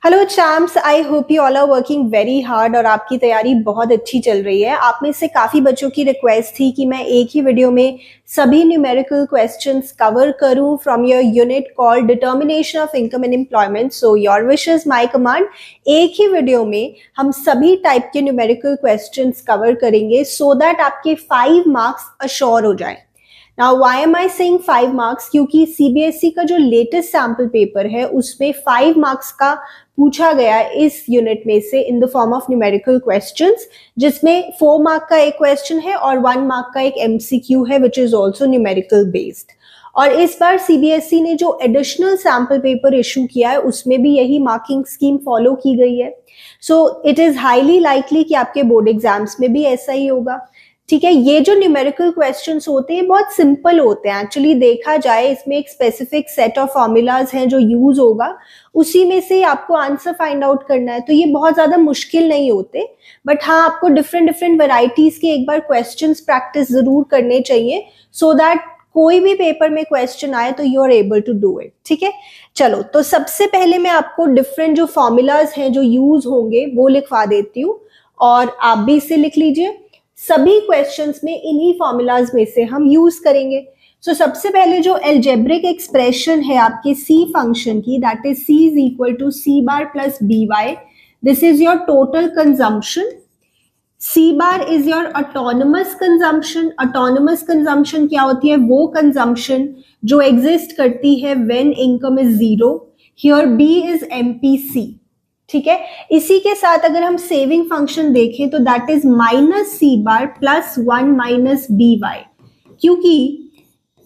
Hello champs, I hope you all are working very hard और आपकी तैयारी बहुत अच्छी चल रही है। आप में से काफ़ी बच्चों की रिक्वेस्ट थी कि मैं एक ही वीडियो में सभी न्यूमेरिकल क्वेश्चंस कवर करूं from your unit called determination of income and employment. So your wish is my command. एक ही वीडियो में हम सभी टाइप के न्यूमेरिकल क्वेश्चंस कवर करेंगे सो दैट आपके 5 मार्क्स अश्योर हो जाए। Now why am I saying 5 marks? क्योंकि सीबीएसई का जो लेटेस्ट सैंपल पेपर है उसमें 5 मार्क्स का पूछा गया इस यूनिट में से in the form of numerical questions, जिसमें 4 मार्क का एक क्वेश्चन है और 1 मार्क का एक एमसीक्यू है which is also numerical based. और इस बार सीबीएसई ने जो एडिशनल सैंपल पेपर इशू किया है उसमें भी यही मार्किंग स्कीम फॉलो की गई है। So it is highly likely कि आपके बोर्ड एग्जाम्स में भी ऐसा ही होगा। ठीक है, ये जो न्यूमेरिकल क्वेश्चंस होते हैं बहुत सिंपल होते हैं। एक्चुअली देखा जाए इसमें एक स्पेसिफिक सेट ऑफ फॉर्मूलाज हैं जो यूज होगा, उसी में से आपको आंसर फाइंड आउट करना है। तो ये बहुत ज्यादा मुश्किल नहीं होते, बट हाँ आपको डिफरेंट डिफरेंट वेराइटीज के एक बार क्वेश्चंस प्रैक्टिस जरूर करने चाहिए सो दैट कोई भी पेपर में क्वेश्चन आए तो you are able to do it. ठीक है, चलो तो सबसे पहले मैं आपको डिफरेंट जो फॉर्मूलाज हैं जो यूज होंगे वो लिखवा देती हूँ और आप भी इसे लिख लीजिए। सभी क्वेश्चंस में इन्हीं फॉर्मूलाज में से हम यूज करेंगे। सो सबसे पहले जो एल्जेब्रिक एक्सप्रेशन है आपके सी फंक्शन की, that is C is equal to C bar plus B Y. This is your total consumption. C bar is your autonomous consumption. Autonomous consumption क्या होती है? वो कंजम्पशन जो एग्जिस्ट करती है when income is zero. Here B is MPC. ठीक है, इसी के साथ अगर हम सेविंग फंक्शन देखें तो that is minus C bar plus 1 minus B Y, क्योंकि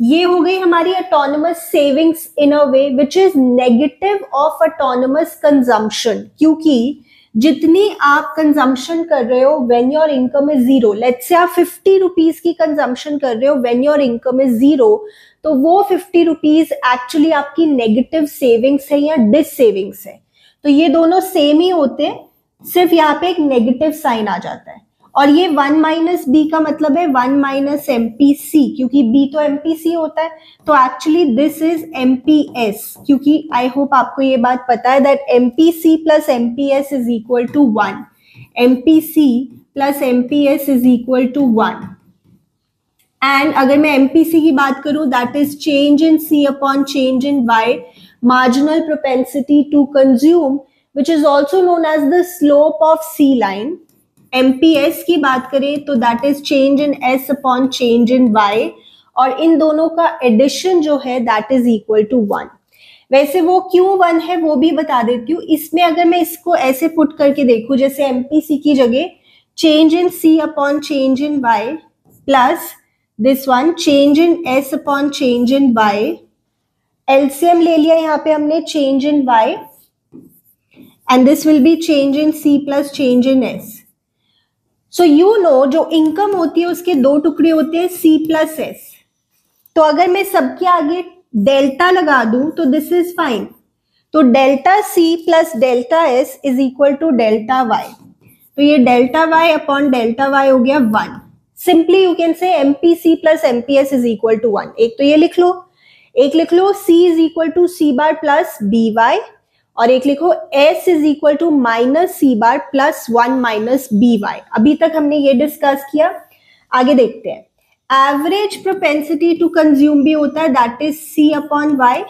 ये हो गई हमारी autonomous savings in a way which is negative of autonomous consumption. क्योंकि जितनी आप कंजम्पशन कर रहे हो when your income is zero, let's say आप 50 रुपीज की कंजम्पशन कर रहे हो when your income is zero, तो वो 50 रुपीज एक्चुअली आपकी नेगेटिव सेविंग्स है या डिस सेविंग्स है। तो ये दोनों सेम ही होते हैं, सिर्फ यहाँ पे एक नेगेटिव साइन आ जाता है। और ये 1 माइनस बी का मतलब है 1 माइनस एमपीसी, क्योंकि बी तो एमपीसी होता है। तो एक्चुअली दिस इज एमपीएस, क्योंकि आई होप आपको ये बात पता है that MPC plus MPS is equal to 1। MPC plus MPS is equal to 1। And अगर मैं एमपीसी की बात करूं that is change in C upon change in Y, marginal propensity to consume, which is also known as the slope of C line. MPS की बात करें तो that is change in S upon change in Y, और इन दोनों का addition जो है that is equal to 1। वैसे वो क्यों 1 है वो भी बता देती हूँ। इसमें अगर मैं इसको ऐसे पुट करके देखूं, जैसे MPC की जगह change in C upon change in Y plus this one change in S upon change in Y, LCM ले लिया यहाँ पे हमने change in y and this will be change in c plus change in s। So you know जो income होती है उसके दो टुकड़े होते हैं c प्लस s। तो अगर मैं सबके आगे डेल्टा लगा दूं तो दिस इज फाइन। तो delta c plus delta s is equal to delta y। तो ये delta y upon delta y हो गया 1। Simply you can say MPC plus MPS is equal to 1। एक तो ये लिख लो, एक लिख लो C is equal to C bar plus B Y, और एक लिखो S is equal to minus C bar plus 1 minus B Y. अभी तक हमने ये डिस्कस किया, आगे देखते हैं। एवरेज प्रोपेंसिटी टू कंज्यूम भी होता है that is C upon Y.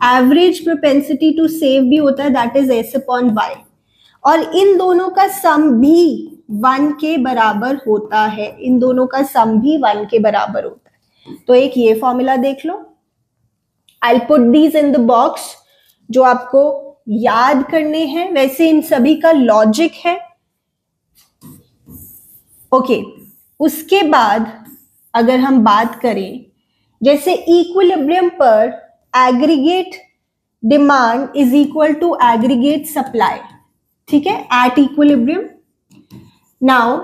Average propensity to save भी होता है that is S upon Y, और इन दोनों का सम भी 1 के बराबर होता है। इन दोनों का सम भी 1 के बराबर होता है। तो एक ये फॉर्मूला देख लो, I'll put these in the box जो आपको याद करने हैं। वैसे इन सभी का लॉजिक है। ओके, उसके बाद अगर हम बात करें, जैसे इक्विलिब्रियम पर aggregate demand is equal to aggregate supply. ठीक है, एट इक्विलिब्रियम। नाउ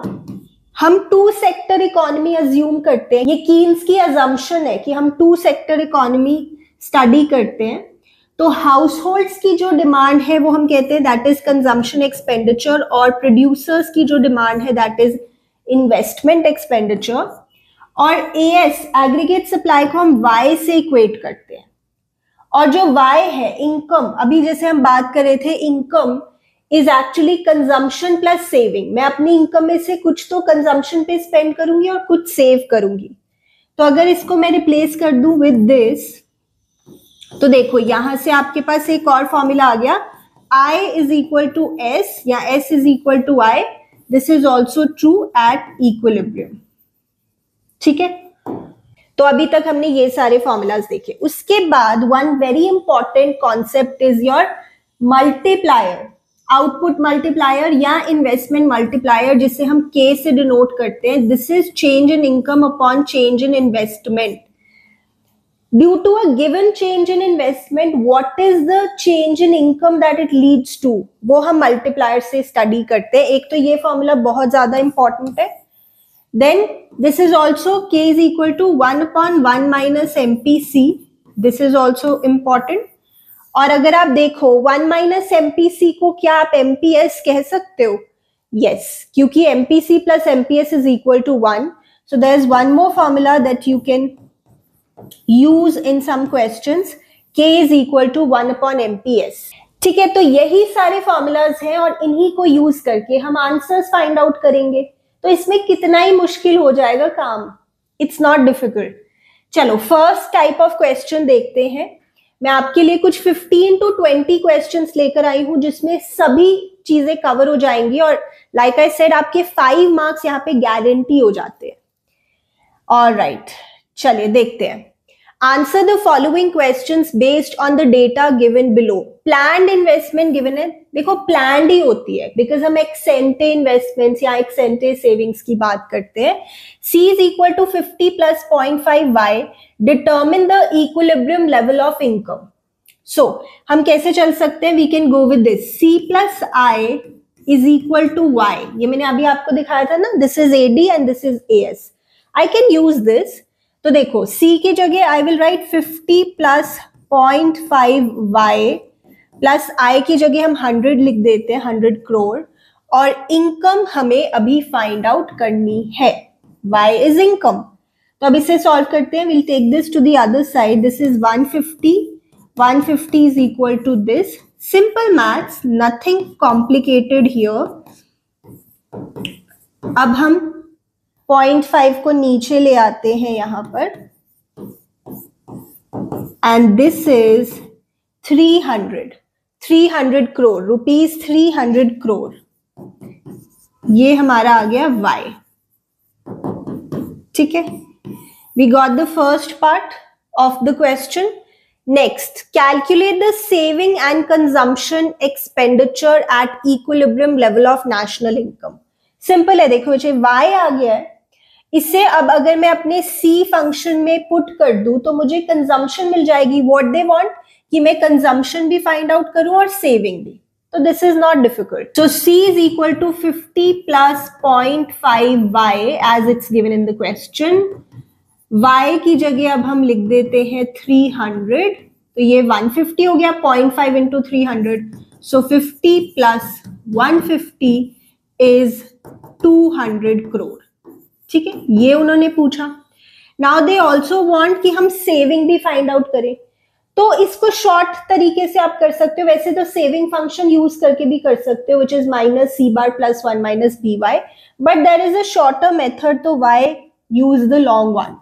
हम 2 सेक्टर इकोनॉमी अज्यूम करते हैं। ये कीन्स की अजम्पशन है कि हम 2 सेक्टर इकोनॉमी स्टडी करते हैं। तो हाउस होल्ड्स की जो डिमांड है वो हम कहते हैं दैट इज कंजम्पशन एक्सपेंडिचर, और प्रोड्यूसर्स की जो डिमांड है दैट इज इन्वेस्टमेंट एक्सपेंडिचर। और एएस एग्रीगेट सप्लाई को हम वाई से इक्वेट करते हैं। और जो y है इनकम, अभी जैसे हम बात कर रहे थे, income is actually consumption plus saving. मैं अपनी इनकम में से कुछ तो कंजम्पशन पे स्पेंड करूंगी और कुछ सेव करूंगी। तो अगर इसको मैं रिप्लेस कर दूं विद दिस, तो देखो यहां से आपके पास एक और फॉर्मूला आ गया, I is equal to S या S is equal to I. This is also true at equilibrium. ठीक है, तो अभी तक हमने ये सारे फॉर्मूलाज देखे। उसके बाद one very important concept is your multiplier, output multiplier या इन्वेस्टमेंट मल्टीप्लायर, जिसे हम K से डिनोट करते हैं। This is change in income upon change in investment. Due to a given change in investment, what is the change in income that it leads to? वो हम multiplier से study करते हैं। एक तो ये फॉर्मूला बहुत ज्यादा इंपॉर्टेंट है। Then this is also K is equal to 1 upon 1 minus MPC. This is also important. और अगर आप देखो 1 minus MPC को क्या आप MPS कह सकते हो? Yes, क्योंकि MPC plus MPS is equal to 1. So there is one more formula that you can use in some questions. K is equal to 1 upon MPS. ठीक है, तो यही सारे फॉर्मूलाज हैं और इन्हीं को यूज करके हम आंसर्स फाइंड आउट करेंगे। तो इसमें कितना ही मुश्किल हो जाएगा काम, इट्स नॉट डिफिकल्ट। चलो फर्स्ट टाइप ऑफ क्वेश्चन देखते हैं। मैं आपके लिए कुछ 15 to 20 क्वेश्चंस लेकर आई हूं जिसमें सभी चीजें कवर हो जाएंगी और लाइक आई सेड आपके 5 मार्क्स यहाँ पे गारंटी हो जाते हैं। ऑलराइट, चलिए देखते हैं। Answer the following questions based on the data given below. Planned investment given है, देखो प्लान्ड ही होती है बिकॉज हम एक्सेंटे इन्वेस्टमेंट्स या एक्सेंटे सेविंग्स की बात करते हैं। C is equal to 50 plus 0.5 Y. Determine the equilibrium level of income. So हम कैसे चल सकते हैं? We can go with this. C plus I is equal to Y. ये मैंने अभी आपको दिखाया था ना, this is AD and this is AS. I can use this. तो देखो C की जगह I will write 50 plus 0.5 Y plus I की जगह हम 100 लिख देते हैं, 100 करोड़। और इनकम हमें अभी फाइंड आउट करनी है, Y is income। तो अब इसे सॉल्व करते हैं। We'll take this to the other side. This is 150. 150 is equal to this. Simple maths, nothing complicated here. अब हम 0.5 को नीचे ले आते हैं यहां पर, and this is 300 crore rupees, 300 crore. ये हमारा आ गया Y। ठीक है, we got the first part of the question. Next, calculate the saving and consumption expenditure at equilibrium level of national income. Simple है, देखो मुझे Y आ गया है, इसे अब अगर मैं अपने C फंक्शन में पुट कर दूं तो मुझे कंजम्पशन मिल जाएगी। व्हाट दे वांट कि मैं कंजम्पशन भी फाइंड आउट करूं और सेविंग भी, तो this is not difficult. So C is equal to 50 प्लस 0.5 Y as it's given in the question. Y की जगह अब हम लिख देते हैं 300, तो ये 150 हो गया, 0.5 into 300, so 50 plus 150 is 200 crore. ठीक है, ये उन्होंने पूछा। नाउ दे ऑल्सो वांट कि हम सेविंग भी फाइंड आउट करें, तो इसको शॉर्ट तरीके से आप कर सकते हो। वैसे तो सेविंग फंक्शन यूज करके भी कर सकते हो, which is minus C bar plus 1 minus BY, but there is a shorter method, तो why use the long one,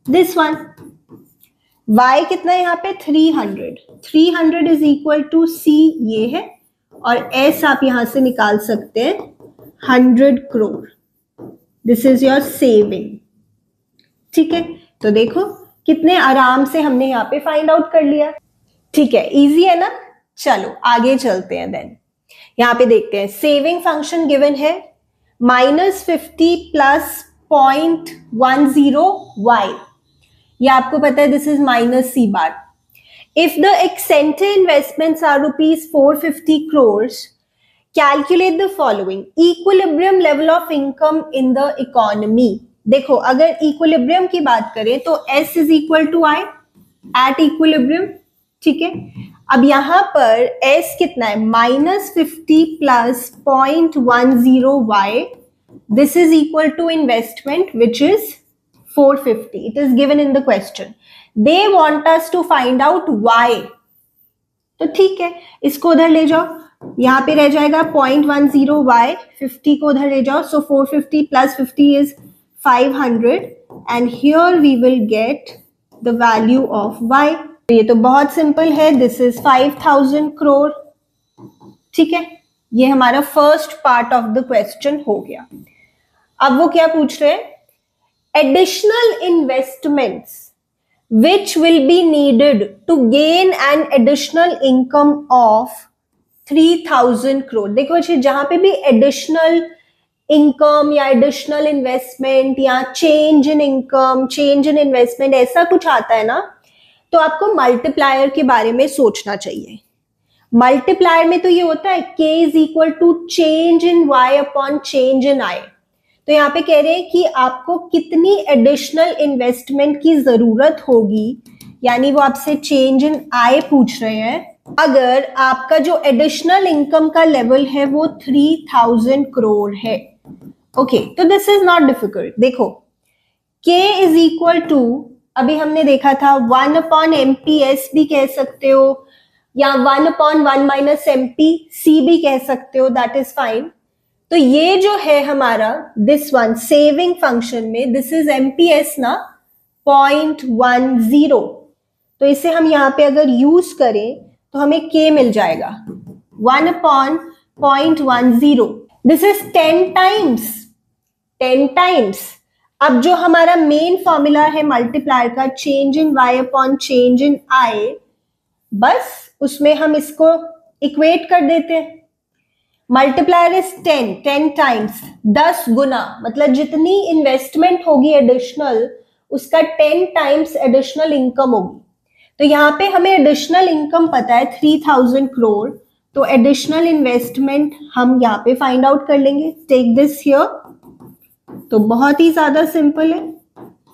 this one. Y कितना है यहाँ पे? 300। 300 इज इक्वल टू C ये है, और S आप यहां से निकाल सकते हैं 100 crore. This is your saving. ठीक है, तो देखो कितने आराम से हमने यहाँ पे फाइंड आउट कर लिया। ठीक है, इजी है ना। चलो आगे चलते हैं। देन यहाँ पे देखते हैं, सेविंग फंक्शन गिवन है -50 प्लस 0.10 Y। ये आपको पता है, this is minus C bar. If the ex ante investments are ₹450 crores, calculate the following equilibrium level of income in the economy. देखो अगर इक्विलिब्रियम की बात करें तो S is equal to I at equilibrium. ठीक है, अब यहां पर S कितना है? -50 plus 0.10 Y। This is equal to investment which is 450. It is given in the question. They want us to find out why. तो ठीक है, इसको उधर ले जाओ, यहाँ पे रह जाएगा 0.10 y, 50 को उधर ले जाओ, so 450 plus 50 is 500 and here we will get the value of y। ये तो बहुत सिंपल है, दिस इज 5000 करोड़। ठीक है, ये हमारा first part of the question हो गया। अब वो क्या पूछ रहे हैं, additional investments which will be needed to gain an additional income of 3000 crore। देखो जी, जहां पे भी एडिशनल इनकम या एडिशनल इन्वेस्टमेंट या change in income, change in investment ऐसा कुछ आता है ना, तो आपको मल्टीप्लायर के बारे में सोचना चाहिए। मल्टीप्लायर में तो ये होता है k is equal to change in y upon change in i। तो यहाँ पे कह रहे हैं कि आपको कितनी एडिशनल इन्वेस्टमेंट की जरूरत होगी, यानी वो आपसे चेंज इन आय पूछ रहे हैं। अगर आपका जो एडिशनल इनकम का लेवल है वो 3000 करोड़ है। ओके, तो दिस इज नॉट डिफिकल्ट। देखो k इज इक्वल टू, अभी हमने देखा था 1 अपॉन MPS भी कह सकते हो, या 1 अपॉन 1 माइनस MPC भी कह सकते हो, दैट इज फाइन। तो ये जो है हमारा दिस वन सेविंग फंक्शन में, दिस इज MPS ना, 0.10। तो इसे हम यहाँ पे अगर यूज करें तो हमें k मिल जाएगा 1 अपॉन 0.10। This is 10 times. अब जो हमारा मेन फॉर्मूला है मल्टीप्लायर का, change in y upon change in i, बस उसमें हम इसको इक्वेट कर देते हैं। मल्टीप्लायर इज 10 टाइम्स, 10 गुना, मतलब जितनी इन्वेस्टमेंट होगी एडिशनल, उसका 10 टाइम्स एडिशनल इनकम होगी। तो यहाँ पे हमें एडिशनल इनकम पता है 3000 करोड़, तो एडिशनल इन्वेस्टमेंट हम यहाँ पे फाइंड आउट कर लेंगे। टेक दिस हियर, तो बहुत ही ज्यादा सिंपल है,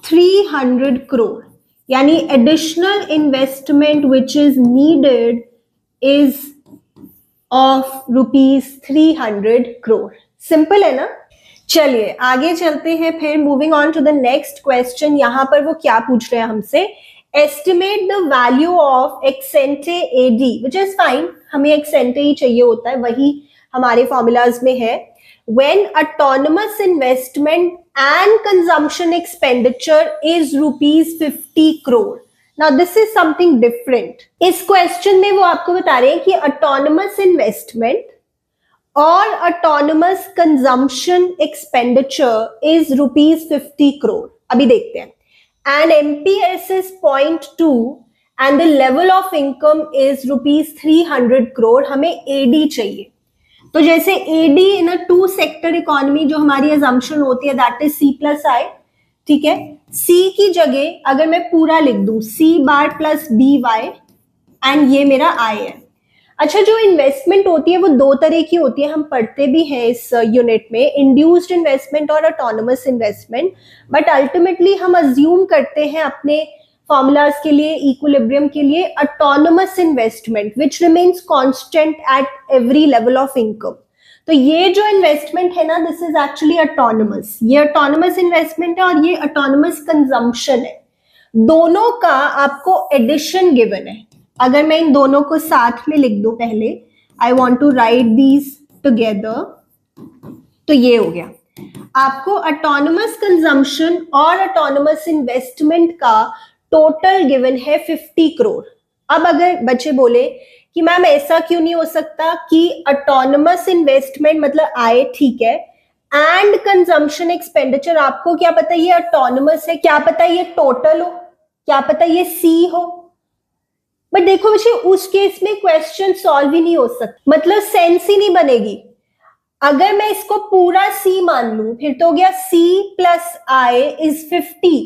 300 करोड़, यानी additional investment which is needed is of ₹300 crore. Simple है ना। चलिए आगे चलते हैं फिर, moving on to the next question. यहां पर वो क्या पूछ रहे हैं हमसे, estimate the value of ex ante AD, which is fine, हमें एक्सेंटे ही चाहिए होता है, वही हमारे फॉर्मूलाज में है। When autonomous investment and consumption expenditure is ₹50 crore. Now this is something different। इस क्वेश्चन में वो आपको बता रहे हैं कि ऑटोनमस इन्वेस्टमेंट और autonomous consumption expenditure is ₹50 crore. अभी देखते हैं, and MPS is 0.2 and the level of income is ₹300 crore. हमें AD चाहिए, तो जैसे AD इन अ 2 सेक्टर इकोनॉमी जो हमारी अजम्पशन होती है, दैट इज C+I। ठीक है, C की जगह अगर मैं पूरा लिख दूं C bar plus BY and ये मेरा I है। अच्छा, जो इन्वेस्टमेंट होती है वो 2 तरह की होती है, हम पढ़ते भी हैं इस यूनिट में, इंड्यूस्ड इन्वेस्टमेंट और ऑटोनमस इन्वेस्टमेंट। बट अल्टीमेटली हम अज्यूम करते हैं अपने फॉर्मूलाज के लिए, इक्विलिब्रियम के लिए, autonomous investment which remains constant at every level of income. तो ये जो इन्वेस्टमेंट है ना, दिस इज एक्चुअली ऑटोनमस, ये ऑटोनमस इन्वेस्टमेंट है और ये ऑटोनमस कंजम्पशन है। दोनों का आपको एडिशन गिवन है। अगर मैं इन दोनों को साथ में लिख दूं, पहले I want to write these together, तो ये हो गया, आपको ऑटोनमस कंजम्पशन और ऑटोनमस इन्वेस्टमेंट का टोटल गिवन है 50 करोड़। अब अगर बच्चे बोले कि मैम ऐसा क्यों नहीं हो सकता कि ऑटोनमस इन्वेस्टमेंट मतलब आए, ठीक है, एंड कंजम्पशन एक्सपेंडिचर, आपको क्या पता ये ऑटोनमस है, क्या पता ये टोटल हो, क्या पता ये C हो। बट देखो बच्चे, उस केस में क्वेश्चन सॉल्व ही नहीं हो सकता, मतलब सेंस ही नहीं बनेगी। अगर मैं इसको पूरा C मान लूं, फिर तो हो गया C plus I is 50,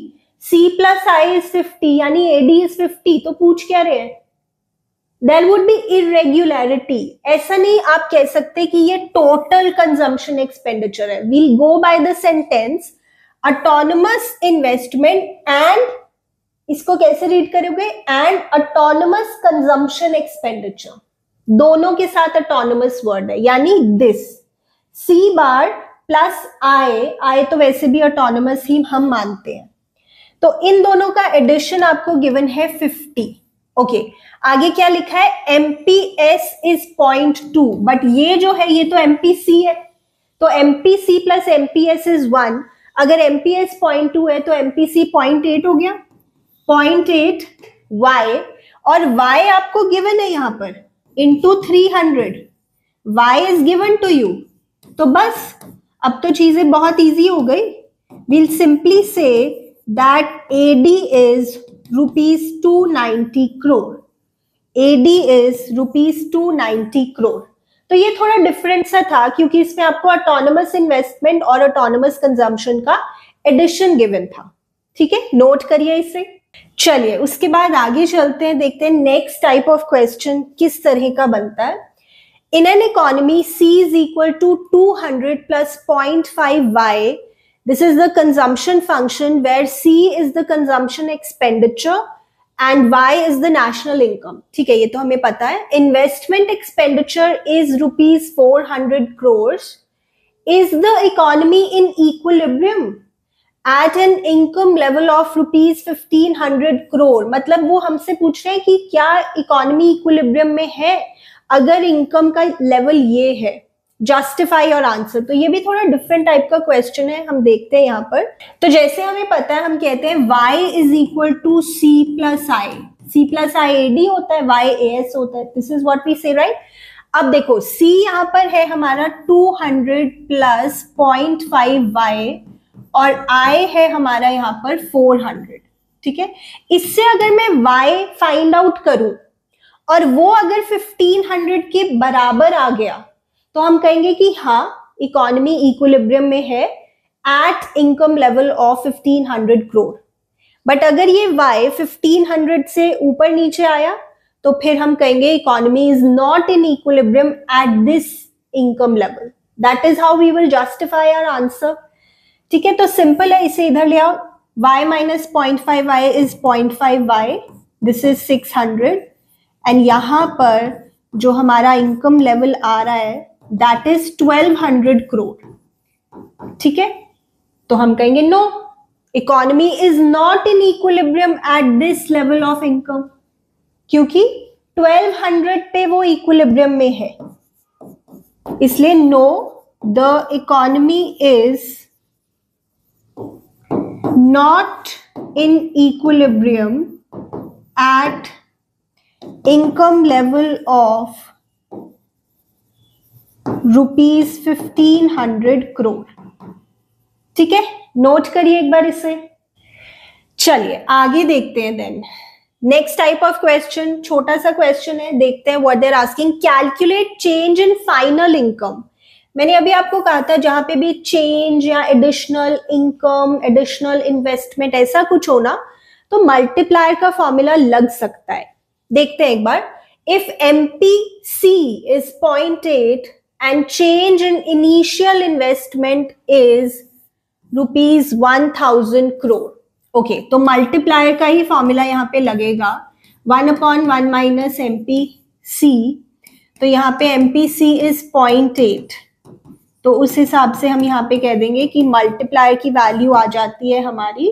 C plus I is 50, यानी AD इज 50। तो पूछ क्या रहे हैं, देयर वुड बी इरेग्युलरिटी। ऐसा नहीं आप कह सकते कि ये टोटल कंजम्पशन एक्सपेंडिचर है। We'll go by the sentence autonomous investment and, इसको कैसे रीड करोगे, एंड ऑटोनमस कंजम्पशन एक्सपेंडिचर, दोनों के साथ ऑटोनमस वर्ड है, यानी this C bar plus I तो वैसे भी ऑटोनमस ही हम मानते हैं। तो इन दोनों का एडिशन आपको गिवन है 50। ओके, आगे क्या लिखा है, MPS इज 0.2, बट ये जो है ये तो MPC है, तो MPC प्लस MPS इज 1। अगर MPS 0.2 है तो MPC 0.8 हो गया, 0.8 Y, और Y आपको गिवन है यहां पर into 300, Y is given to you. तो बस अब तो चीजें बहुत इजी हो गई। We'll simply say that AD is rupees 290 crore. AD is rupees 290 crore. तो ये थोड़ा डिफरेंट सा था क्योंकि इसमें आपको ऑटोनोमस इन्वेस्टमेंट और ऑटोनोमस कंजम्पशन का एडिशन गिवन था। ठीक है, नोट करिए इसे। चलिए उसके बाद आगे चलते हैं, देखते हैं नेक्स्ट टाइप ऑफ क्वेश्चन किस तरह का बनता है। In an economy, C is equal to 200 plus 0.5 Y. This is the consumption function where C is the consumption expenditure and Y is the national income. ठीक है, ये तो हमें पता है। Investment expenditure is rupees 400 crores. Is the economy in equilibrium at an income level of rupees 1500 crore? मतलब वो हमसे पूछ रहे हैं कि क्या इकोनॉमी इक्विलिब्रियम में है अगर इनकम का लेवल ये है। जस्टिफाई और आंसर, तो ये भी थोड़ा डिफरेंट टाइप का क्वेश्चन है, हम देखते हैं यहाँ पर। तो जैसे हमें पता है, हम कहते हैं y is equal to C plus I. C plus I AD होता है, Y AS होता है। This is what we say, right. अब देखो C यहाँ पर है हमारा 200 प्लस 0.5 Y और I है हमारा यहाँ पर 400। ठीक है, इससे अगर मैं Y फाइंड आउट करूं और वो अगर 1500 के बराबर आ गया तो हम कहेंगे कि हाँ इकोनॉमी इक्विलिब्रियम में है at income level of 1500 crore. But अगर ये Y 1500 से ऊपर नीचे आया तो फिर हम कहेंगे economy is not in equilibrium at this income level. That is how we will justify our answer. ठीक है, तो सिंपल है, इसे इधर ले आओ। Y minus 0.5 Y is 0.5 Y, this is 600, and यहां पर जो हमारा इनकम लेवल आ रहा है दैट इज 1200 करोड़। ठीक है, तो हम कहेंगे no, economy is not in equilibrium at this level of income, क्योंकि 1200 पे वो इक्विलिब्रियम में है, इसलिए no, the economy is not in equilibrium at income level of rupees 1500 crore। ठीक है, नोट करिए एक बार इसे। चलिए आगे देखते हैं। Then next type of question, छोटा सा क्वेश्चन है, देखते हैं what they are asking. Calculate change in final income. मैंने अभी आपको कहा था जहां पे भी चेंज या एडिशनल इनकम, एडिशनल इन्वेस्टमेंट ऐसा कुछ हो ना, तो मल्टीप्लायर का फॉर्मूला लग सकता है। देखते हैं एक बार। If MPC is 0.8 and change in initial investment is rupees 1000 crore। Okay, तो मल्टीप्लायर का ही फॉर्मूला यहाँ पे लगेगा, 1/1 माइनस MPC। तो यहाँ पे MPC is 0.8, तो उस हिसाब से हम यहाँ पे कह देंगे कि मल्टीप्लायर की वैल्यू आ जाती है हमारी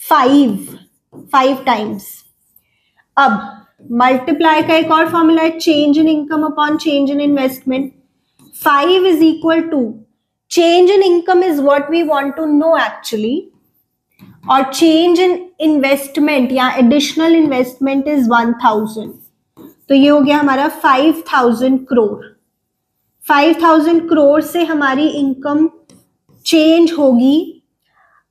5 टाइम्स। अब मल्टीप्लाई का एक और फॉर्मूला है, change in income upon change in investment. 5 is equal to change in income is what we want to know actually, और चेंज इन इन्वेस्टमेंट या एडिशनल इन्वेस्टमेंट इज 1000। तो ये हो गया हमारा 5000 करोड़। 5000 करोड़ से हमारी इनकम चेंज होगी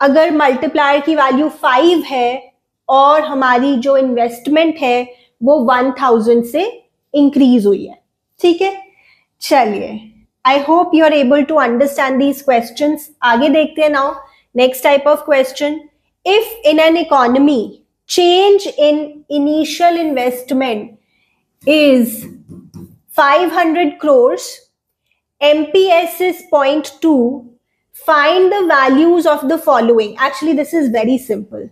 अगर मल्टीप्लायर की वैल्यू 5 है और हमारी जो इन्वेस्टमेंट है वो 1000 से इंक्रीज हुई है। ठीक है, चलिए I hope you are able to understand these questions. आगे देखते हैं now next type of question. If in an economy change in initial investment is 500 crores, MPS is 0.2, find the values of the following. Actually this is very simple.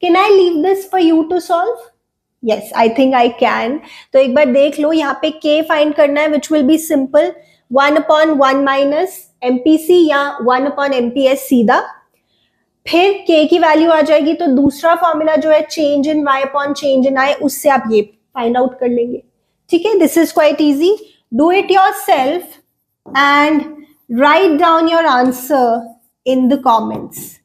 Can I leave this for you to solve? Yes, I think I can. तो एक बार देख लो, यहाँ पे K find करना है, which will be simple, 1/1 minus MPC या 1/MPS सीधा। फिर k की वैल्यू आ जाएगी तो दूसरा फॉर्मूला जो है change in y upon change in i, उससे आप ये फाइंड आउट कर लेंगे. ठीक है, this is quite easy. Do it yourself and write down your answer in the comments.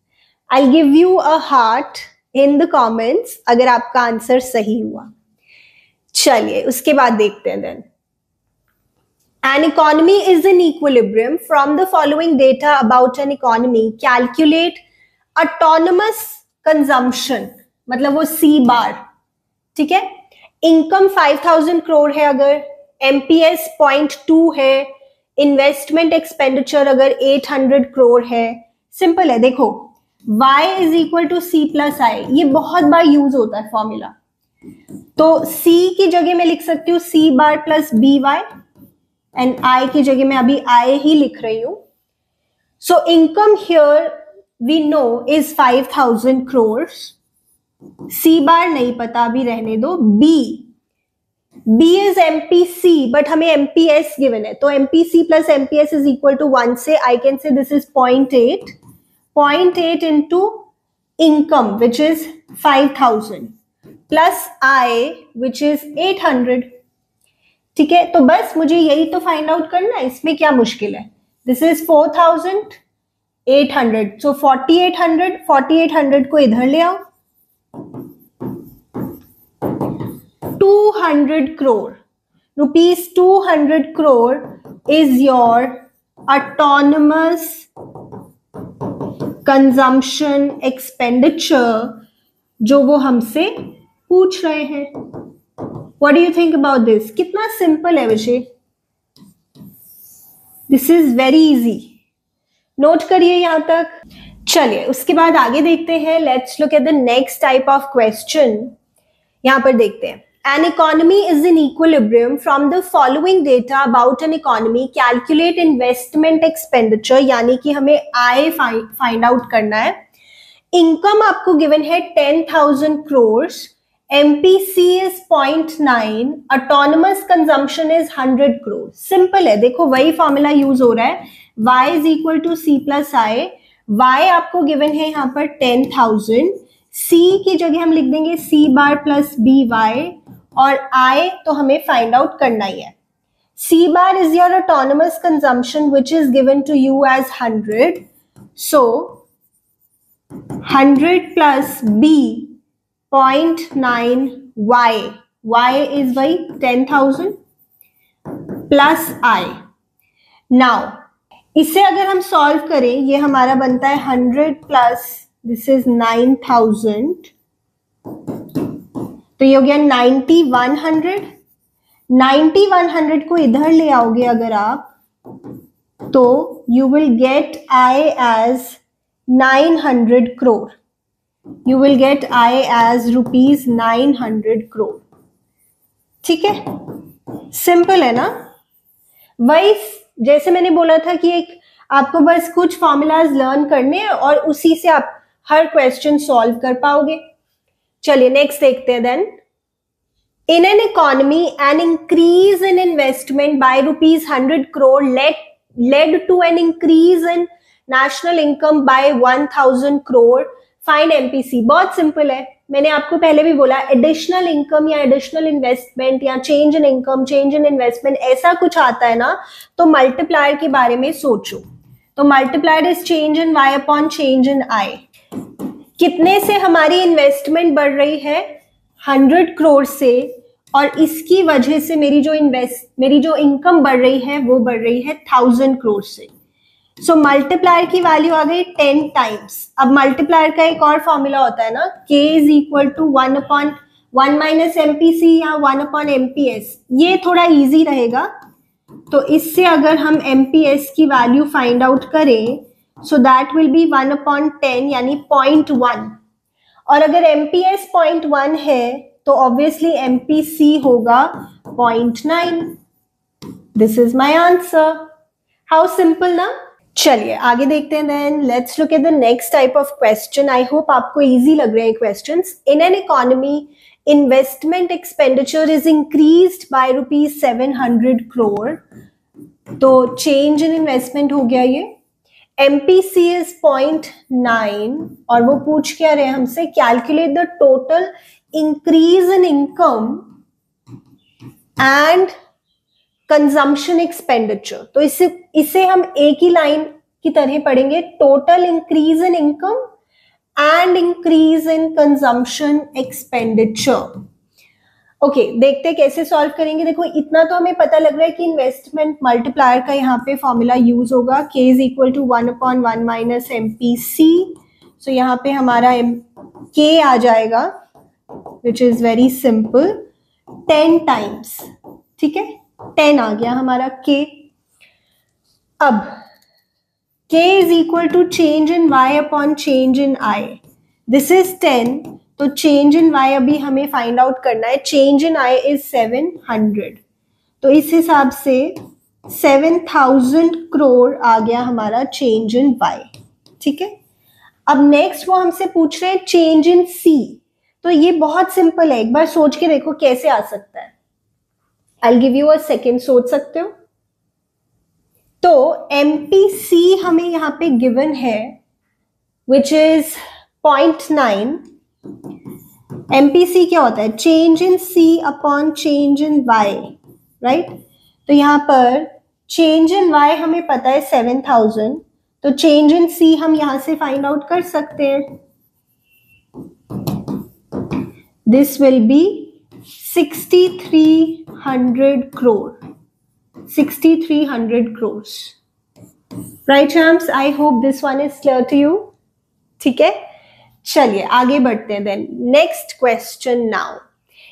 I give you a heart in the comments अगर आपका answer सही हुआ. चलिए उसके बाद देखते हैं. Then an economy is in equilibrium. From the following data about an economy, calculate autonomous consumption, मतलब वो C बार. ठीक है, इनकम 5000 करोड़ है अगर, MPS 0.2 है, इन्वेस्टमेंट एक्सपेंडिचर अगर 800 करोड़ है. सिंपल है, देखो y is equal to C plus I, ये बहुत बार यूज होता है फॉर्मूला. तो C की जगह मैं लिख सकती हूँ C bar plus BY and I की जगह मैं अभी I ही लिख रही हूं. So income here we know is 5000 crore. C bar नहीं पता, अभी रहने दो. B इज MPC बट हमें MPS गिवन है, तो MPC plus MPS is equal to 1 से I can say this is 0.8 into income which is 5000 plus I which is 800. ठीक है, तो बस मुझे यही तो फाइंड आउट करना है, इसमें क्या मुश्किल है. दिस इज 4800, सो 4800 को इधर ले आओ. 200 crore rupees, 200 crore is your autonomous consumption expenditure जो वो हमसे पूछ रहे हैं. What do you think about this? कितना सिंपल है विषय. This is very easy. Note करिए यहां तक. चलिए उसके बाद आगे देखते हैं. Let's look at the next type of question. यहां पर देखते हैं. An economy is in equilibrium. From the following data about an economy, calculate investment expenditure, यानी कि हमें आय फाइंड आउट करना है. इनकम आपको गिवन है 10,000 crore. MPC is 0.9, autonomous consumption is 100 crore. Simple है, देखो वही फॉर्मूला यूज हो रहा है. Y is equal to C plus I. Y आपको गिवन है यहाँ पर 10,000. C की जगह हम लिख देंगे C बार प्लस BY और I तो हमें फाइंड आउट करना ही है. C bar is your autonomous consumption which is given to you as 100. So 100 plus B 0.9 y is by 10,000 plus I. Now इसे अगर हम सॉल्व करें, ये हमारा बनता है 100 प्लस दिस इज 9,000, तो ये हो गया 9100. 9100 को इधर ले आओगे अगर आप, तो you will get I as 900 crore. You will get I as rupees 900 crore. ठीक है, सिंपल है ना. वही जैसे मैंने बोला था कि एक आपको बस कुछ फॉर्मूलाज लर्न करने हैं और उसी से आप हर क्वेश्चन सॉल्व कर पाओगे. चलिए नेक्स्ट देखते हैं. Then in an economy an increase in investment by rupees 100 crore led to an increase in national income by 1000 crore. Find MPC. बहुत सिंपल है, मैंने आपको पहले भी बोला एडिशनल इनकम या एडिशनल इन्वेस्टमेंट या change in income, change in investment, ऐसा कुछ आता है ना तो मल्टीप्लायर के बारे में सोचो. तो multiplier is change in Y upon change in I. कितने से हमारी इन्वेस्टमेंट बढ़ रही है? 100 करोड़ से, और इसकी वजह से मेरी जो इनकम बढ़ रही है वो बढ़ रही है 1000 करोड़ से. सो मल्टीप्लायर की वैल्यू आ गई 10 टाइम्स. अब मल्टीप्लायर का एक और फॉर्मूला होता है ना, K is equal to 1 upon 1 minus MPC या 1 अपॉन MPS. ये थोड़ा इजी रहेगा, तो इससे अगर हम MPS की वैल्यू फाइंड आउट करें, so that will be 1 upon 10 यानी 0.1. और अगर MPS 0.1 है तो ऑब्वियसली MPC होगा 0.9. This is my answer. How simple ना. चलिए आगे देखते हैं. Then let's look at the next type of question. I hope आपको इजी लग रहे हैं questions. In an economy investment expenditure is increased by rupees 700 crore. तो चेंज इन इन्वेस्टमेंट हो गया ये. MPC इज 0.9 और वो पूछ क्या रहे हमसे, calculate the total increase in income and consumption expenditure. तो इसे हम एक ही लाइन की तरह पढ़ेंगे, total increase in income and increase in consumption expenditure. Okay, देखते हैं कैसे सॉल्व करेंगे। देखो इतना तो हमें पता लग रहा है कि इन्वेस्टमेंट मल्टीप्लायर का यहाँ पे फॉर्मूला यूज होगा, K is equal to 1/1 minus MPC। So यहाँ पे हमारा K आ जाएगा which is very simple 10 times, ठीक है, 10 आ गया हमारा K। अब K is equal to change in Y upon change in I। This is 10, तो चेंज इन Y अभी हमें फाइंड आउट करना है। चेंज इन I इज 700, तो इस हिसाब से 7000 करोड़ आ गया हमारा चेंज इन Y, ठीक है। अब नेक्स्ट वो हमसे पूछ रहे हैं चेंज इन C। तो ये बहुत सिंपल है, एक बार सोच के देखो कैसे आ सकता है। I will give you a second, सोच सकते हो। तो MPC हमें यहाँ पे गिवन है विच इज 0.9। MPC क्या होता है, change in C upon change in Y, right. तो यहाँ पर चेंज इन Y हमें पता है 7000, तो चेंज इन C हम यहां से फाइंड आउट कर सकते हैं। This will be 6300 crore, 6300 crores, right champs? I hope this one is clear to you. ठीक है, चलिए आगे बढ़ते हैं। Then next question now.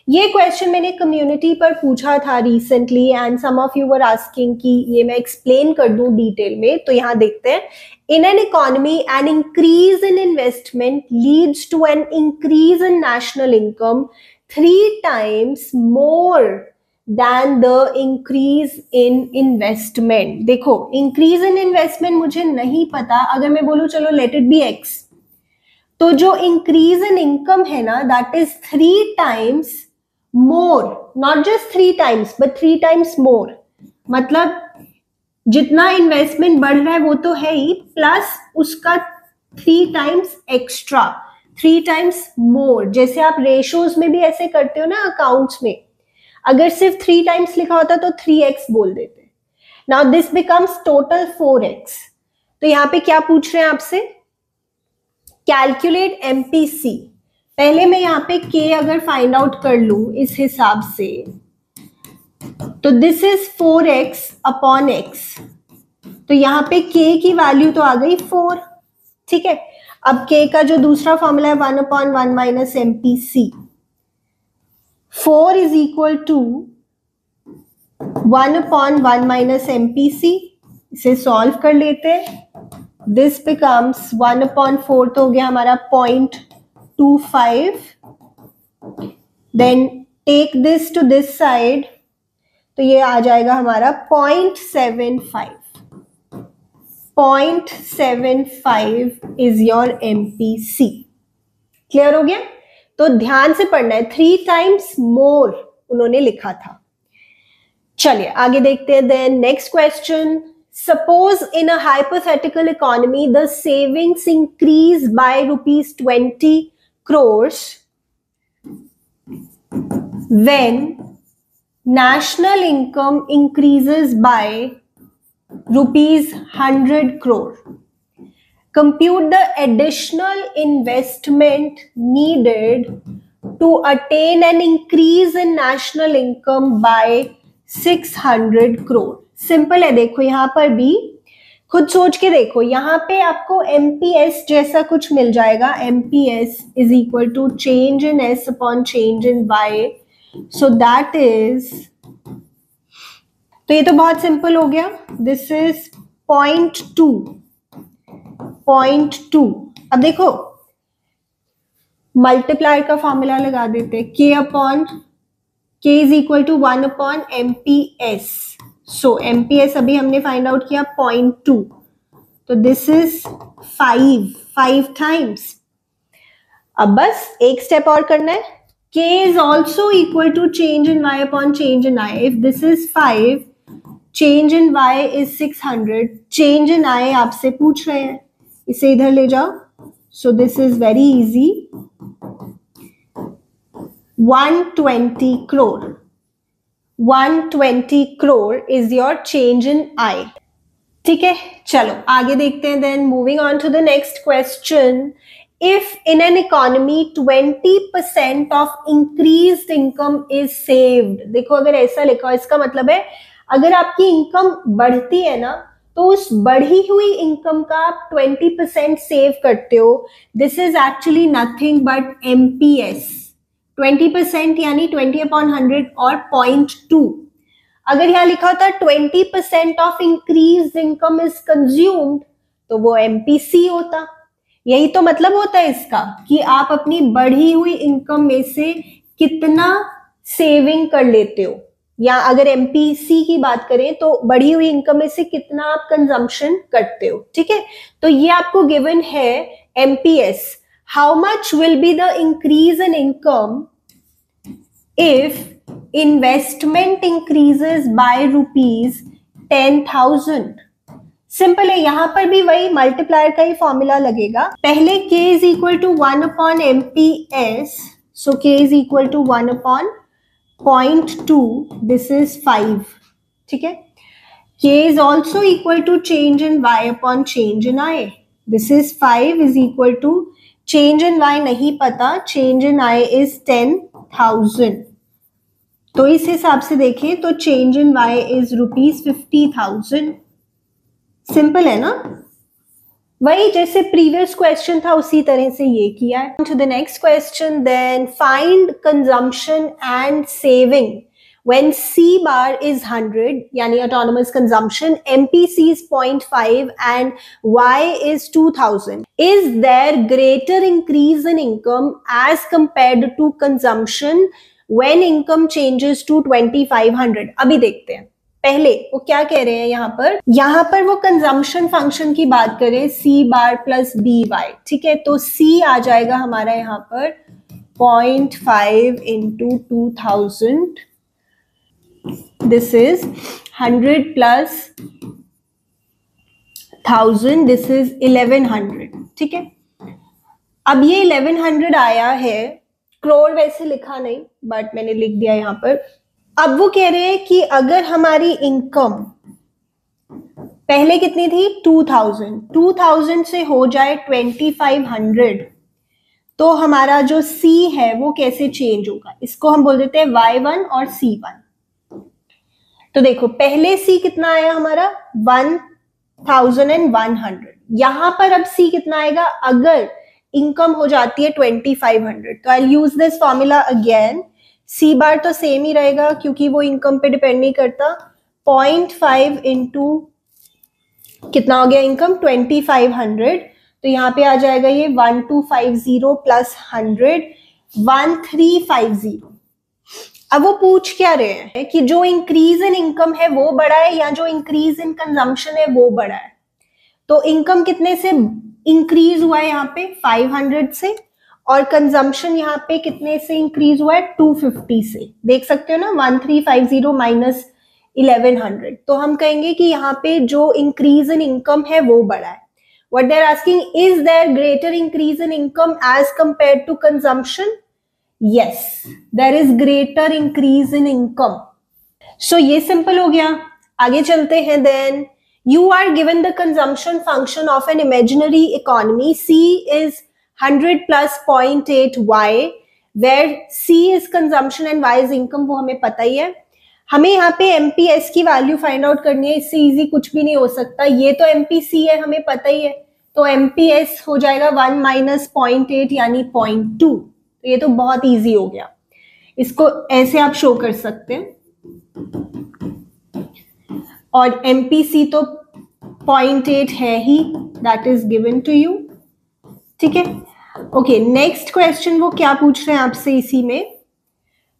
ये क्वेश्चन मैंने कम्युनिटी पर पूछा था recently and some of you were asking कि ये मैं एक्सप्लेन कर दूं डिटेल में। तो यहाँ देखते हैं, in an economy an increase in investment leads to an increase in national income 3 times more than the increase in investment। देखो increase in investment मुझे नहीं पता, अगर मैं बोलूं चलो let it be X, तो जो increase in income है ना that is 3 times more, not just 3 times but 3 times more। मतलब जितना इन्वेस्टमेंट बढ़ रहा है वो तो है ही, प्लस उसका 3 times एक्स्ट्रा, 3 times more। जैसे आप रेशोज में भी ऐसे करते हो ना अकाउंट्स में, अगर सिर्फ 3 times लिखा होता तो 3x बोल देते। Now this becomes total 4x। तो यहाँ पे क्या पूछ रहे हैं आपसे, कैलकुलेट MPC। पहले मैं यहाँ पे K अगर फाइंड आउट कर लूं इस हिसाब से, तो this is 4x upon x। तो यहाँ पे K की वैल्यू तो आ गई 4, ठीक है। अब K का जो दूसरा फॉर्मूला है 1/1 minus MPC, 4 is equal to 1/1 minus MPC। इसे सॉल्व कर लेते हैं। दिस बिकम्स 1/4 तो हो गया हमारा 0.25। Then take this to this side, तो ये आ जाएगा हमारा 0.75। 0.75 इज योर MPC। क्लियर हो गया? तो ध्यान से पढ़ना है, 3 times more उन्होंने लिखा था। चलिए आगे देखते हैं। Then next question, suppose in a hypothetical economy the savings increase by ₹20 crores when national income increases by ₹100 crore. Compute the additional investment needed to attain an increase in national income by 600 crore. Simple है, देखो यहाँ पर भी खुद सोच के देखो, यहाँ पे आपको MPS जैसा कुछ मिल जाएगा। MPS is equal to change in S upon change in Y, so that is, तो ये तो बहुत सिंपल हो गया। This is 0.2। अब देखो मल्टीप्लायर का फॉर्मूला लगा देते हैं, K is equal to 1/MPS। So MPS अभी हमने फाइंड आउट किया 0.2, तो दिस इज 5 टाइम्स। अब बस एक स्टेप और करना है, K is also equal to change in Y upon change in I। If this is 5, change in y is 600, change in i आपसे पूछ रहे हैं, इसे इधर ले जाओ. So this is very easy. 120 crore. 120 crore is your change in I. ठीक है, चलो आगे देखते हैं. Then moving on to the next question. If in an economy 20% of increased income is saved. देखो अगर ऐसा लिखा हो, इसका मतलब है अगर आपकी इनकम बढ़ती है ना, तो उस बढ़ी हुई इनकम का आप 20% सेव करते हो. This is actually nothing but MPS. 20% यानी 20/100 और 0.2. अगर यहां लिखा होता 20% of increase income is consumed, तो वो MPC होता. यही तो मतलब होता है इसका कि आप अपनी बढ़ी हुई इनकम में से कितना सेविंग कर लेते हो, या अगर MPC की बात करें तो बढ़ी हुई इनकम में से कितना आप कंजम्पशन करते हो. ठीक है, तो ये आपको गिवन है MPS. How much will be the increase in income if investment increases by ₹10,000. Simple है, यहां पर भी वही मल्टीप्लायर का ही फॉर्मूला लगेगा. पहले K is equal to 1/MPS, so K is equal to 1/0.2. this is 5. ठीक है, K is also equal to change in Y upon change in I. this is 5 is equal to change in Y नहीं पता, change in I is 10,000. तो इस हिसाब से देखें तो change in y is ₹50,000. Simple है ना, वही जैसे प्रीवियस क्वेश्चन था उसी तरह से ये किया है. To the next question. Then find consumption and saving when C bar is 100 यानी autonomous consumption, MPC is 0.5 and Y is 2,000. Is there greater increase in income as compared to consumption when income changes to 2,500? अभी देखते हैं. पहले वो क्या कह रहे हैं यहाँ पर वो कंजम्पशन फंक्शन की बात करें, C bar plus BY. ठीक है, तो C आ जाएगा हमारा यहाँ पर 0.5 into 2,000. This is 100 plus 1,000. This is 1,100. ठीक है, अब ये 1,100 आया है, करोड़ वैसे लिखा नहीं बट मैंने लिख दिया यहाँ पर. अब वो कह रहे हैं कि अगर हमारी इनकम पहले कितनी थी 2,000 से हो जाए 2,500, तो हमारा जो C है वो कैसे चेंज होगा. इसको हम बोल देते हैं Y1 और C1. तो देखो पहले C कितना आया हमारा 1,100. यहां पर अब C कितना आएगा अगर इनकम हो जाती है 2,500. तो I use this formula again. C bar तो सेम ही रहेगा क्योंकि वो इनकम पे डिपेंड नहीं करता. 0.5 इंटू कितना हो गया इनकम 2,500. तो यहाँ पे आ जाएगा ये 1,250 प्लस 100 1,350. अब वो पूछ क्या रहे हैं कि जो इंक्रीज इन इनकम है वो बड़ा है या जो इंक्रीज इन कंजम्पशन है वो बड़ा है. तो इनकम कितने से इंक्रीज हुआ है यहाँ पे 500 से, और कंजम्पशन यहाँ पे कितने से इंक्रीज हुआ है 250 से. देख सकते हो ना 1,350 माइनस 1,100. तो हम कहेंगे कि यहाँ पे जो इंक्रीज इन इनकम है वो बड़ा है. What they are asking, is there greater increase in income as compared to consumption. Yes, there is greater increase in income. So ये simple हो गया. आगे चलते हैं. Then you are given the consumption function of an imaginary economy. C is 100 plus 0.8 Y, where C is consumption and Y is income. वो हमें पता ही है. हमें यहाँ पे MPS की वैल्यू फाइंड आउट करनी है. इससे इजी कुछ भी नहीं हो सकता. ये तो MPC है, हमें पता ही है. तो MPS हो जाएगा 1 minus 0.8 यानी 0.2. तो ये तो बहुत इजी हो गया. इसको ऐसे आप शो कर सकते हैं. और MPC तो 0.8 है ही, that is given to you. ठीक है, ओके. नेक्स्ट क्वेश्चन वो क्या पूछ रहे हैं आपसे इसी में,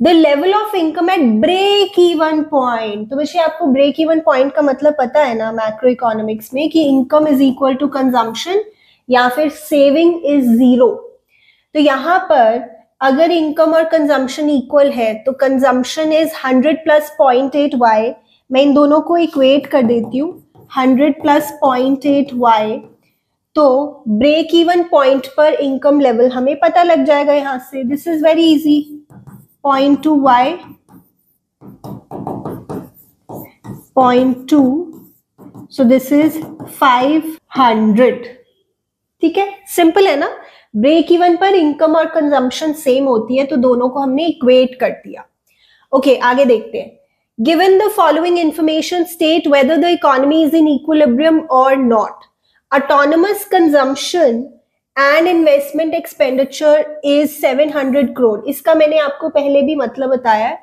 the level of income at break even point. तो वैसे आपको ब्रेक इवन पॉइंट का मतलब पता है ना मैक्रो इकोनॉमिक्स में, कि income is equal to consumption या फिर सेविंग इज 0. तो यहां पर अगर इनकम और कंजम्पशन इक्वल है तो कंजम्पशन इज 100 प्लस 0.8 Y, मैं इन दोनों को इक्वेट कर देती हूँ, 100 प्लस 0.8y, तो ब्रेक इवन पॉइंट पर इनकम लेवल हमें पता लग जाएगा यहां से. This is very easy. 0.2y 0.2, so this is 500. ठीक है, सिंपल है ना. ब्रेक इवन पर इनकम और कंजम्पशन सेम होती है, तो दोनों को हमने इक्वेट कर दिया. ओके, आगे देखते हैं. Given the following information state whether the economy is in equilibrium और not. Autonomous consumption and investment expenditure is 700 crore. इसका मैंने आपको पहले भी मतलब बताया है.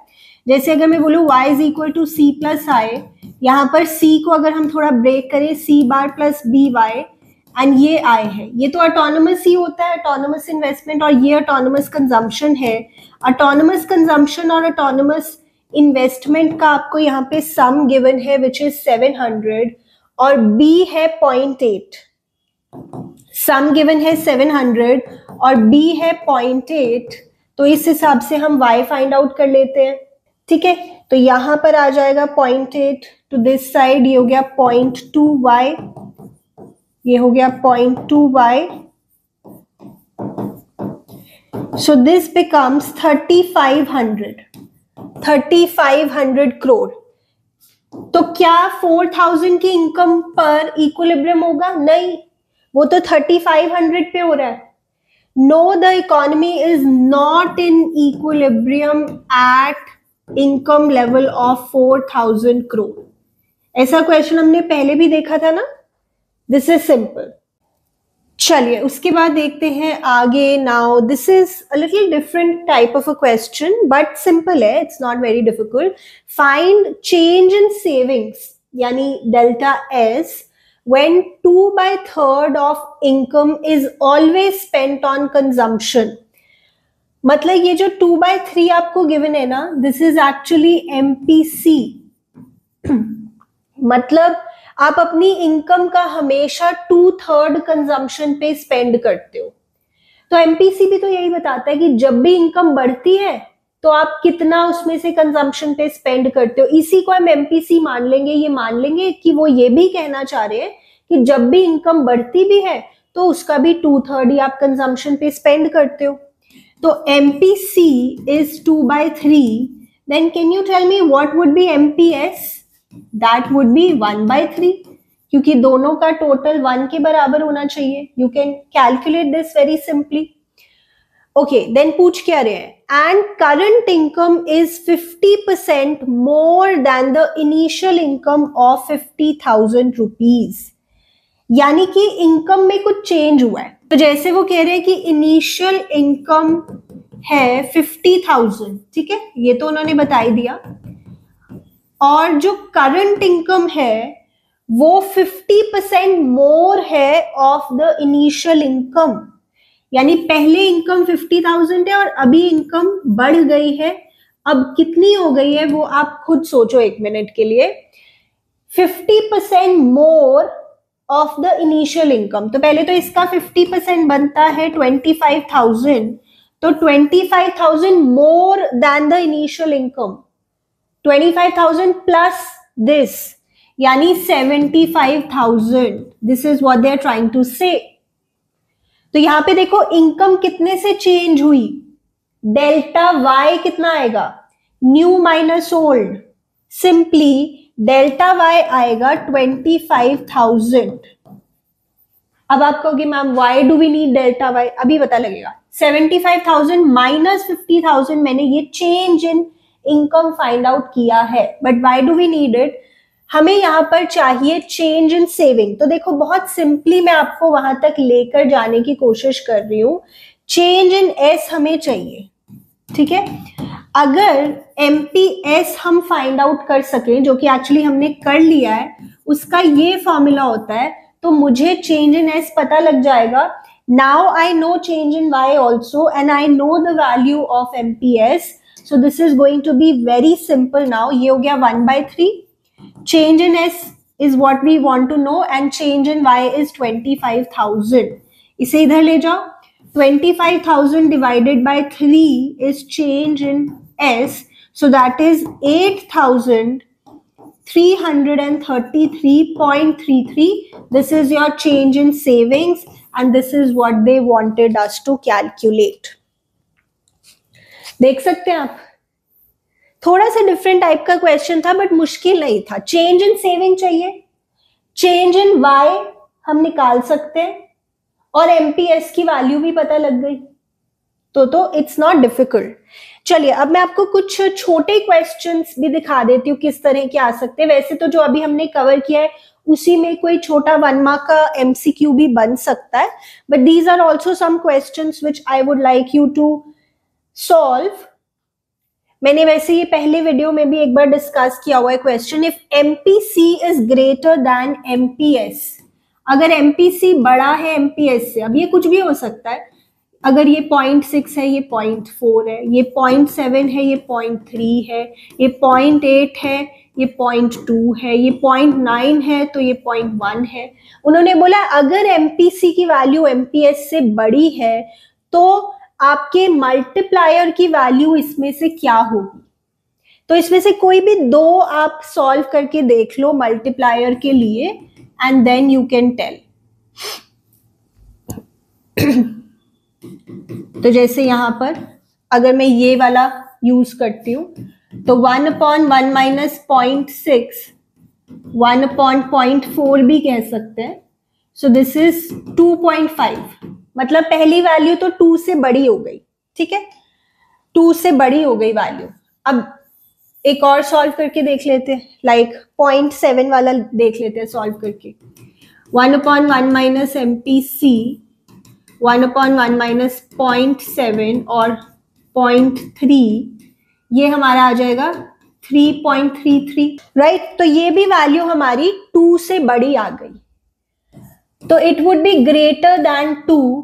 जैसे अगर मैं बोलूँ y is equal to C plus I, यहाँ पर c को अगर हम थोड़ा ब्रेक करें, c bar plus B Y, and ये आई है, ये तो ऑटोनमस ही होता है, ऑटोनमस इन्वेस्टमेंट, और ये ऑटोनमस कंजम्पशन है. ऑटोनमस कंजम्पशन और ऑटोनमस इन्वेस्टमेंट का आपको यहाँ पे सम गिवन है विच इज 700 और b है 0.8. सम गिवन है 700 और b है 0.8, तो इस हिसाब से हम y फाइंड आउट कर लेते हैं. ठीक है, तो यहां पर आ जाएगा 0.8 टू दिस साइड, ये हो गया 0.2y, ये हो गया 0.2y. So this becomes 3500 crore. तो क्या 4000 की इनकम पर इक्विलिब्रियम होगा? नहीं, वो तो 3500 पे हो रहा है. No, the economy is not in equilibrium at income level of 4000 crore. ऐसा क्वेश्चन हमने पहले भी देखा था ना. This is simple. चलिए उसके बाद देखते हैं आगे. Now this is a little different type of a question but simple है, it's not very difficult. Find change in savings यानी delta S when 2/3 of income is always spent on consumption. मतलब ये जो 2/3 आपको गिवन है ना, this is actually MPC. मतलब आप अपनी इनकम का हमेशा 2/3 कंजम्पशन पे स्पेंड करते हो. तो MPC भी तो यही बताता है कि जब भी इनकम बढ़ती है तो आप कितना उसमें से कंजम्पशन पे स्पेंड करते हो. इसी को हम MPC मान लेंगे. ये मान लेंगे कि वो ये भी कहना चाह रहे हैं कि जब भी इनकम बढ़ती भी है तो उसका भी 2/3 ही आप कंजम्पशन पे स्पेंड करते हो. तो MPC is 2/3. Then can you tell me what would be MPS? That would be 1/3, क्योंकि दोनों का टोटल 1 के बराबर होना चाहिए. You can calculate this very simply. Okay, then पूछ क्या रहे हैं? And current income is 50% more than the initial income of 50,000 rupees. यानी कि इनकम में कुछ चेंज हुआ है. तो जैसे वो कह रहे हैं कि इनिशियल इनकम है 50,000, ठीक है, ये तो उन्होंने बता ही दिया, और जो करंट इनकम है वो 50% मोर है ऑफ द इनिशियल इनकम. यानी पहले इनकम 50,000 है और अभी इनकम बढ़ गई है. अब कितनी हो गई है वो आप खुद सोचो एक मिनट के लिए. 50% more of the initial income, तो पहले तो इसका 50% बनता है 25,000. तो 25,000 more than the initial income, 25,000 plus this, यानी 75,000. This is what they are trying to say. तो यहां पे देखो इनकम कितने से चेंज हुई, डेल्टा वाई कितना आएगा, new minus old. Simply delta Y आएगा 25,000. अब आप कहोगे ma'am why do we need delta Y? अभी पता लगेगा. 75,000 माइनस 50,000, मैंने ये change in income find out किया है. But why do we need it? हमें यहां पर चाहिए चेंज इन सेविंग. तो देखो बहुत सिंपली मैं आपको वहां तक लेकर जाने की कोशिश कर रही हूं. चेंज इन एस हमें चाहिए, ठीक है. अगर MPS हम फाइंड आउट कर सके, जो कि एक्चुअली हमने कर लिया है, उसका ये फॉर्मूला होता है, तो मुझे चेंज इन S पता लग जाएगा. Now I know change in Y also and I know the value of MPS. So this is going to be very simple now. ये हो गया 1/3. Change in S is what we want to know and change in Y is 25,000. इसे इधर ले जाओ. 25,000 divided by 3 is change in S. So that is 8,000 333.33. This is your change in savings and this is what they wanted us to calculate. देख सकते हैं आप, थोड़ा सा डिफरेंट टाइप का क्वेश्चन था बट मुश्किल नहीं था. चेंज इन सेविंग चाहिए, चेंज इन वाई हम निकाल सकते हैं और एमपीएस की वैल्यू भी पता लग गई, तो इट्स नॉट डिफिकल्ट. चलिए अब मैं आपको कुछ छोटे क्वेश्चंस भी दिखा देती हूँ किस तरह के आ सकते हैं. वैसे तो जो अभी हमने कवर किया है उसी में कोई छोटा 1 मार्क का एमसीक्यू भी बन सकता है, but these are also some questions which I would like you to solve. मैंने वैसे ये पहले वीडियो में भी एक बार डिस्कस किया हुआ है question. If MPC is greater than MPS, अगर एमपीसी बड़ा है एमपीएस से, अब ये कुछ भी हो सकता है, अगर ये 0.6 है, ये 0.4 है, ये 0.7 है, ये 0.3 है, ये 0.8 है, ये 0.2 है, ये 0.9 है, तो ये 0.1 है. उन्होंने बोला अगर एमपीसी की वैल्यू एमपीएस से बड़ी है तो आपके मल्टीप्लायर की वैल्यू इसमें से क्या होगी. तो इसमें से कोई भी दो आप सॉल्व करके देख लो मल्टीप्लायर के लिए and then you can tell. तो जैसे यहां पर अगर मैं ये वाला यूज करती हूं तो 1/1 माइनस 0.6 1/0.4 भी कह सकते हैं. सो दिस इज 2.5, मतलब पहली वैल्यू तो 2 से बड़ी हो गई. ठीक है, 2 से बड़ी हो गई वैल्यू. अब एक और सॉल्व करके देख लेते हैं, लाइक 0.7 वाला देख लेते हैं सॉल्व करके. 1/1 माइनस एमपीसी 1/1 माइनस 0.7 और 0.3, ये हमारा आ जाएगा 3.33. राइट, तो ये भी वैल्यू हमारी 2 से बड़ी आ गई, तो it would be greater than 2.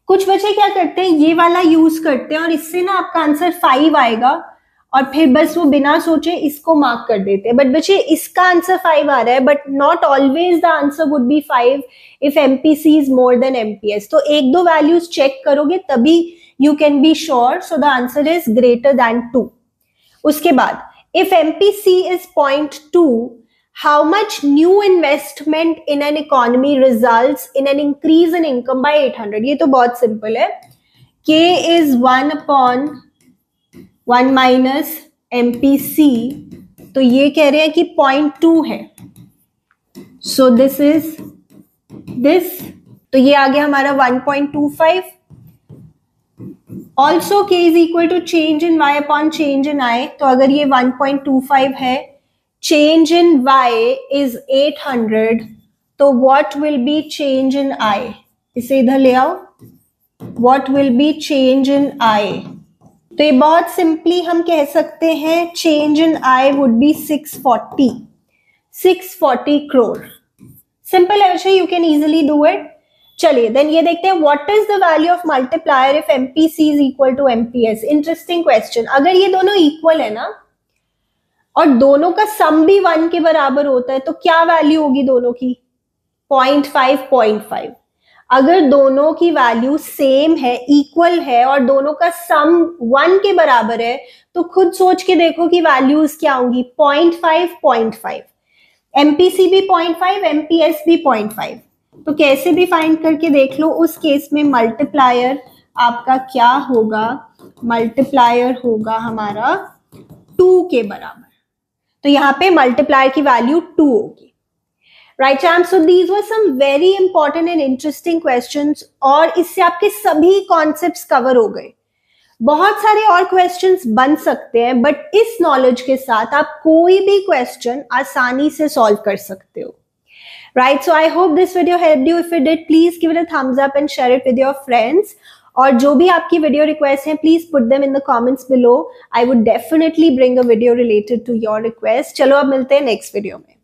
कुछ बच्चे क्या करते हैं, ये वाला यूज करते हैं और इससे ना आपका आंसर 5 आएगा और फिर बस वो बिना सोचे इसको मार्क कर देते हैं. बट बच्चे इसका आंसर 5 आ रहा है, but not always the answer would be 5 if MPC is more than MPS. तो एक दो वैल्यूज चेक करोगे तभी you can be sure. So the answer is greater than 2. उसके बाद if MPC is 0.2, how much new investment in an economy results in an increase in income by 800. ये तो बहुत सिंपल है. K is 1/1 minus MPC, तो ये कह रहे हैं कि 0.2 है. So this is this, तो ये आ गया हमारा 1.25. Also K is equal to change in Y upon change in I. तो अगर ये 1.25 है, change in Y is 800, तो what will be change in I? इसे इधर ले आओ. What will be change in I? तो ये बहुत सिंपली हम कह सकते हैं change in I would be 640 crore. Simple है वैसे, you can easily do it. चलिए देन ये देखते हैं what is the value of multiplier if MPC is equal to MPS. Interesting question. अगर ये दोनों इक्वल है ना और दोनों का सम भी 1 के बराबर होता है तो क्या वैल्यू होगी दोनों की? 0.5. अगर दोनों की वैल्यू सेम है, इक्वल है और दोनों का सम 1 के बराबर है तो खुद सोच के देखो कि वैल्यूज क्या होंगी. 0.5. एमपीसी भी 0.5, एमपीएस भी 0.5. तो कैसे भी फाइंड करके देख लो. उस केस में मल्टीप्लायर आपका क्या होगा? मल्टीप्लायर होगा हमारा 2 के बराबर. तो यहाँ पे मल्टीप्लायर की वैल्यू 2 होगी. Right champ, so these were some very important and interesting questions और इससे आपके सभी कॉन्सेप्ट्स कवर हो गए. बहुत सारे और क्वेश्चंस बन सकते हैं बट इस नॉलेज के साथ आप कोई भी क्वेश्चन आसानी से सॉल्व कर सकते हो. Right, so I hope this video helped you. If it did, please give it a thumbs up and share it with your friends. और जो भी आपकी वीडियो रिक्वेस्ट है please put them in the comments below. I would definitely bring a video related to your request. चलो अब मिलते हैं next video में.